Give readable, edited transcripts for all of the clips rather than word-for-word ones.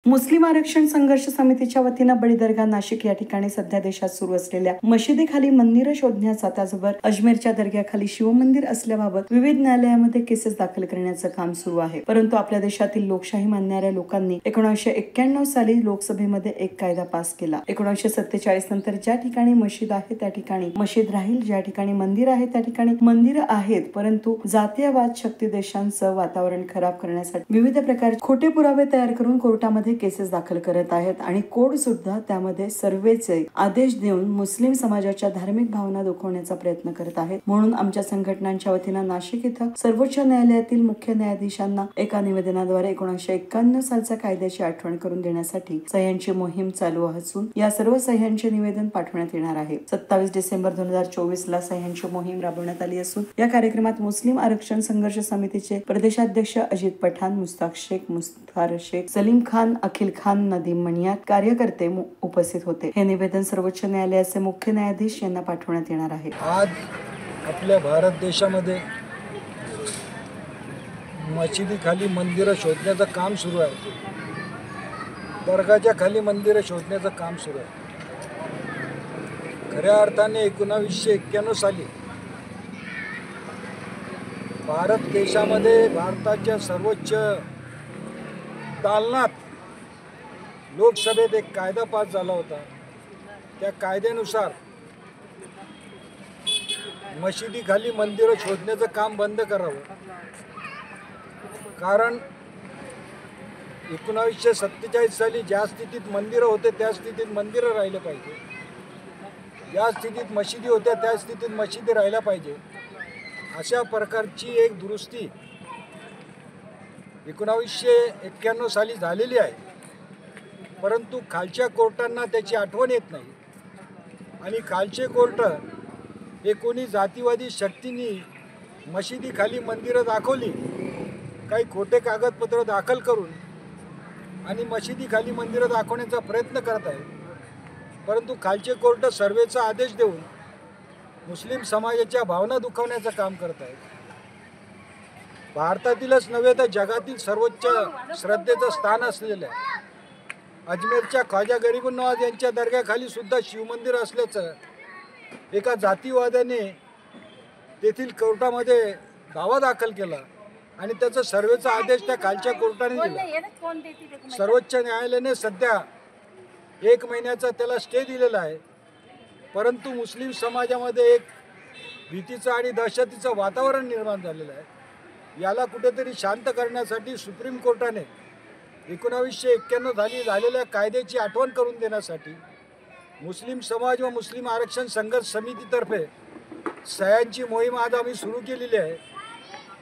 मुस्लिम आरक्षण संघर्ष समितीच्या वतीनं बडी दर्गा नाशिक या ठिकाणी सध्या देशात सुरू असलेल्या मशिदीखाली मंदिरं शोधण्याचा, त्याचबरोबर अजमेरच्या दर्ग्याखाली शिवमंदिर असल्याबाबत विविध न्यायालयामध्ये केसेस दाखल करण्याचं काम सुरू आहे। परंतु आपल्या देशातील लोकशाही मानणाऱ्या लोकांनी 1991 साली लोकसभेमध्ये एक कायदा पास केला। 1947 नंतर ज्या ठिकाणी मशीद आहे त्या ठिकाणी मशीद राहील, ज्या ठिकाणी मंदिर आहे त्या ठिकाणी मंदिरं आहेत, परंतु जातीयवाद शक्ती देशांचं वातावरण खराब करण्यासाठी विविध प्रकारचे खोटे पुरावे तयार करून कोर्टामध्ये केसेस दाखल करत आहेत आणि कोर्ट सुद्धा त्यामध्ये सर्वेचे आदेश देऊन मुस्लिम समाजाच्या धार्मिक भावना दुखवण्याचा प्रयत्न करत आहेत। म्हणून आमच्या संघटनांच्या वतीनं नाशिक इथं सर्वोच्च न्यायालयातील मुख्य न्यायाधीशांना एका निवेदनाद्वारे 1991 सालच्या कायद्याची आठवण करून देण्यासाठी सह्यांची मोहीम चालू असून या सर्व सह्यांचे निवेदन पाठवण्यात येणार आहे। 27 डिसेंबर 2024 ला सह्यांची मोहीम राबवण्यात आली असून या कार्यक्रमात मुस्लिम आरक्षण संघर्ष समितीचे प्रदेशाध्यक्ष अजित पठाण, मुस्ताक शेख, मुस्तार शेख, सलीम खान, अखिल खान, नदीम मणियार कार्यकर्ते उपस्थित होते। हे निवेदन सर्वोच्च न्यायालयाचे मुख्य न्यायाधीश यांना पाठवण्यात येणार आहे। आज आपल्या भारत देशामध्ये मशिदीखाली मंदिरं शोधण्याचं काम सुरू आहे। दर्गाच्या खाली मंदिरं शोधण्याचं काम सुरू आहे। खऱ्या अर्थाने 1991 साली भारत देशामध्ये भारताच्या सर्वोच्च दालनात लोकसभेत एक कायदा पास झाला होता। त्या कायद्यानुसार मशिदीखाली मंदिरं शोधण्याचं काम बंद करावं, कारण 1947 साली ज्या स्थितीत मंदिरं होते त्या स्थितीत मंदिरं राहिलं पाहिजे, ज्या स्थितीत मशिदी होत्या त्या स्थितीत मशिदी राहिल्या पाहिजे। अशा प्रकारची एक दुरुस्ती 1991 साली झालेली आहे, परंतु खालच्या कोर्टांना त्याची आठवण येत नाही आणि खालचे कोर्ट हे कोणी जातीवादी शक्तींनी मशिदीखाली मंदिरं दाखवली, काही खोटे कागदपत्र दाखल करून आणि मशिदीखाली मंदिरं दाखवण्याचा प्रयत्न करत आहे। परंतु खालचे कोर्ट सर्वेचा आदेश देऊन मुस्लिम समाजाच्या भावना दुखावण्याचं काम करत आहे। भारतातीलच नव्हे तर जगातील सर्वोच्च श्रद्धेचं स्थान असलेलं आहे अजमेरच्या ख्वाजा गरीबुल नवाज यांच्या दर्ग्याखाली सुद्धा शिवमंदिर असल्याचं एका जातीवाद्याने तेथील कोर्टामध्ये दावा दाखल केला आणि त्याचा सर्वेचा आदेश त्या खालच्या कोर्टाने दिला। सर्वोच्च न्यायालयाने सध्या 1 महिन्याचा त्याला स्टे दिलेला आहे, परंतु मुस्लिम समाजामध्ये एक भीतीचं आणि दहशतीचं वातावरण निर्माण झालेलं आहे। याला कुठेतरी शांत करण्यासाठी सुप्रीम कोर्टाने 1991 साली झालेल्या कायद्याची आठवण करून देण्यासाठी मुस्लिम समाज व मुस्लिम आरक्षण संघर्ष समितीतर्फे सह्यांची मोहीम आज आम्ही सुरू केलेली आहे।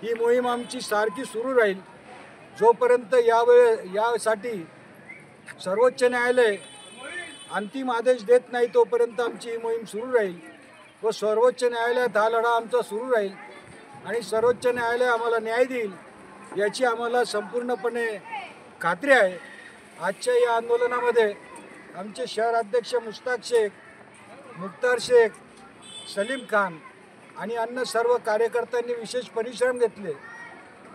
ही मोहीम आमची सारखी सुरू राहील जोपर्यंत यासाठी सर्वोच्च न्यायालय अंतिम आदेश देत नाही, तोपर्यंत आमची ही मोहीम सुरू राहील व सर्वोच्च न्यायालयात हा लढा आमचा सुरू राहील आणि सर्वोच्च न्यायालय आम्हाला न्याय देईल याची आम्हाला संपूर्णपणे खात्री आहे। आजच्या या आंदोलनामध्ये आमचे शहर अध्यक्ष मुस्ताक शेख, मुख्तार शेख, सलीम खान आणि अन्य सर्व कार्यकर्त्यांनी विशेष परिश्रम घेतले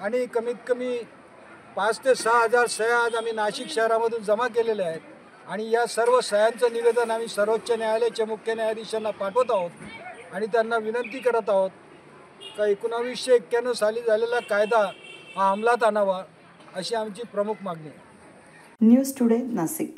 आणि कमीत कमी 5 ते 6 हजार सह्या आज आम्ही नाशिक शहरामधून जमा केलेल्या आहेत आणि या सर्व सह्यांचं निवेदन आम्ही सर्वोच्च न्यायालयाच्या मुख्य न्यायाधीशांना पाठवत आहोत आणि त्यांना विनंती करत आहोत का 1991 साली झालेला कायदा हा अंमलात आणावा, अशी आमची प्रमुख मागणी आहे। News today Nashik.